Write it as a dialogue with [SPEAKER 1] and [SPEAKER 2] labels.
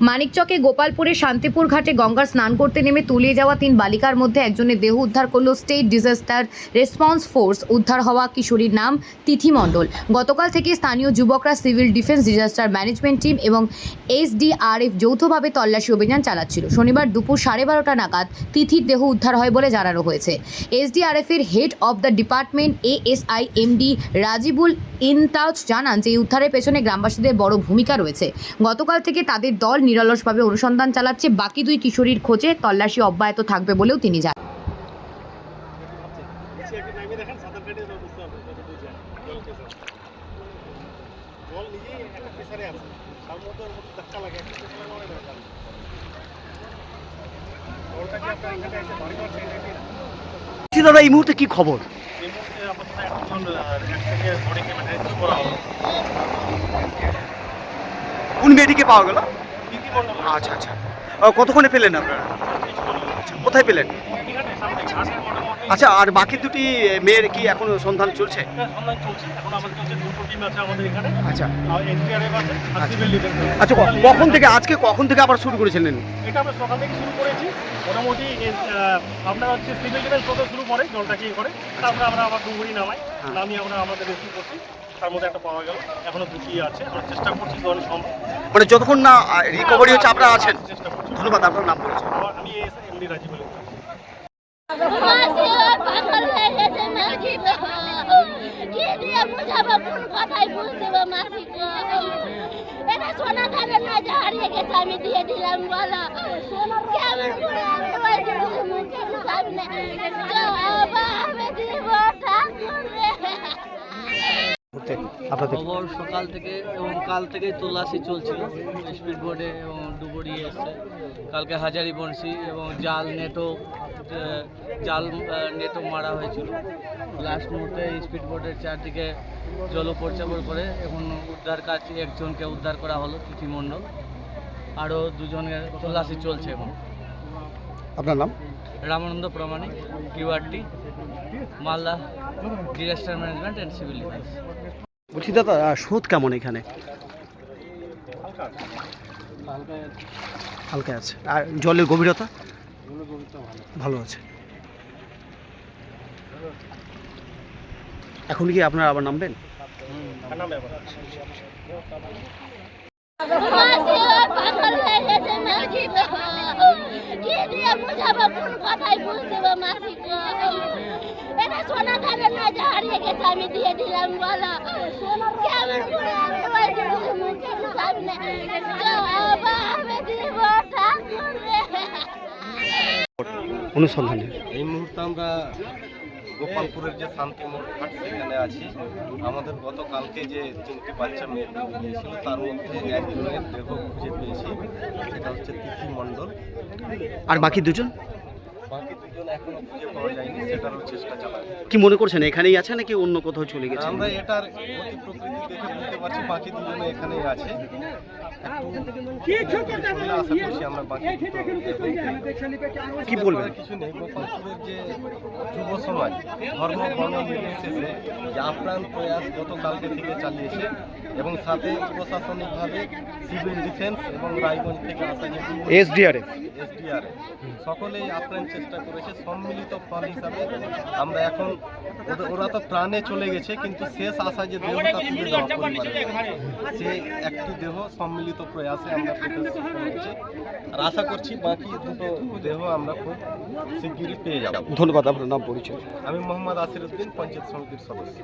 [SPEAKER 1] মানিকচকে গোপালপুরে শান্তিপুর ঘাটে গঙ্গার স্নান করতে নেমে তলিয়ে যাওয়া 3 বালিকার মধ্যে একজনের দেহ উদ্ধার করল স্টেট ডিজাস্টার রেসপন্স ফোর্স। উদ্ধার হওয়া কিশোরীর নাম তিথি মণ্ডল। গতকাল থেকে স্থানীয় যুবকরা civil defence, disaster management team এবং এসডিআরএফ যৌথভাবে তল্লাশি অভিযান চালাচ্ছিল। শনিবার দুপুর 12:30 নাগাদ তিথির দেহ উদ্ধার হয় বলে জানানো হয়েছে। এসডিআরএফ এর head of the department ASI MD Rajibul Intaz জানান যে এই উদ্ধারের পেছনে গ্রামবাসীদের বড় ভূমিকা রয়েছে। গতকাল থেকে তাদের দল নিরলসভাবে অনুসন্ধান চালাচ্ছে। বাকি 2 কিশোরীর খোঁজে তল্লাশি অব্যাহত থাকবে বলেও তিনি জানান।
[SPEAKER 2] দাদা, এই মুহূর্তে কি খবর? কোন মেয়েটিকে পাওয়া গেল? আচ্ছা আচ্ছা, কতক্ষণে পেলেন আপনারা? কোথায় পেলেন? আচ্ছা, আর বাকি 2টি মেয়ের কি এখন সন্ধান চলছে? আচ্ছা আচ্ছা, কখন থেকে আবার শুরু করেছিলেন?
[SPEAKER 3] এটা আমরা সকাল থেকে শুরু করেছি। মোটামুটি আপনার হচ্ছে সিভিল ডিফেন্স প্রথম শুরু করে জলটা কি করে, তারপরে আমরা আবার ডুবুরি নামাই, নামিয়ে আমরা আমাদের রেস্কিউ করছি। তার মধ্যে একটা পাওয়া গেল, এখনো 2টি আছে। আমরা চেষ্টা করছি যখন সম্ভব,
[SPEAKER 2] মানে যতক্ষণ না রিকভারি হচ্ছে আপনারা আছেন।
[SPEAKER 3] চেষ্টা করছি।
[SPEAKER 2] ধন্যবাদ। আপনার নাম বলেছেন?
[SPEAKER 3] আমি এমডি রাজিবুল।
[SPEAKER 4] আমি দিয়ে দিলাম বলো
[SPEAKER 5] খবর সকাল থেকে এবং কাল থেকে তল্লাশি চলছিল। স্পিড বোর্ডে এবং ডুবুরি এসছে, কালকে হাজারি বনশি এবং জাল নেটও মারা হয়েছিল। লাস্ট মুহূর্তে স্পিড বোর্ডের চারদিকে জলপরচাপড় করে এখন উদ্ধার কাজ, একজনকে উদ্ধার করা হলো, তিথি মণ্ডল। আরও 2জনের তল্লাশি চলছে এখন।
[SPEAKER 2] আপনার নাম?
[SPEAKER 5] Ramananda Pramanik, QRT, Malda disaster management and civil defence.
[SPEAKER 2] বলছি দাদা, স্রোত কেমন এখানে? হালকা আছে। আর জলের গভীরতা? ভালো আছে। এখন কি আপনারা আবার নামবেন?
[SPEAKER 4] আমি দিয়ে দিলাম বলো
[SPEAKER 2] অনুসন্ধানে
[SPEAKER 6] এই মুহূর্তে আমরা গোপালপুরের যে শান্তিমোড় ঘাট সেখানে আছি। আমাদের গতকালকে যে 3টি বাচ্চা মেয়ে গিয়েছিল তার মধ্যে একজনের দেহ খুঁজে পেয়েছি, সেটা হচ্ছে তিথি মণ্ডল।
[SPEAKER 2] আর বাকি 2জন?
[SPEAKER 6] বাকি 2জন এখনো খুঁজে পাওয়া যায়নি, সেটারও চেষ্টা চালাচ্ছি।
[SPEAKER 2] কি মনে করছেন এখানেই আছে নাকি অন্য কোথাও চলে গেছে?
[SPEAKER 6] আমরা এটার গতি প্রকৃতি দেখে বুঝতে পারছি বাকি 2জনে এখানেই আছে। আশা করছি আমরা বাকি
[SPEAKER 2] কি বলবেন?
[SPEAKER 6] কিছু নেই। গোপালপুরের যে যুব সমাজ ধর্ম বর্ণ নির্বিশেষে যে আপ্রাণ প্রয়াস গতকালকে থেকে চালিয়েছে এবং সাথে প্রশাসনিকভাবে সিভিল ডিফেন্স এবং রায়গঞ্জ থেকে আসা যে
[SPEAKER 2] এসডিআরএফ
[SPEAKER 6] সকলেই আপ্রাণ চেষ্টা করেছে। সম্মিলিত ফল হিসাবে আমরা এখন ওরা তো প্রাণে চলে গেছে, কিন্তু শেষ আশা যে দেহটা তুলে দেওয়া পরিবারে, সেই একটি দেহ সম্মিলিত প্রয়াসে আমরা পেতে সক্ষম হয়েছি। আর আশা করছি বাকি 2টো দেহ আমরা খুব শিগগিরই পেয়ে যাব।
[SPEAKER 2] ধন্যবাদ। আপনার নাম পরিচয়?
[SPEAKER 6] আমি মোহাম্মদ আসিরউদ্দিন, পঞ্চায়েত সমিতির সদস্য।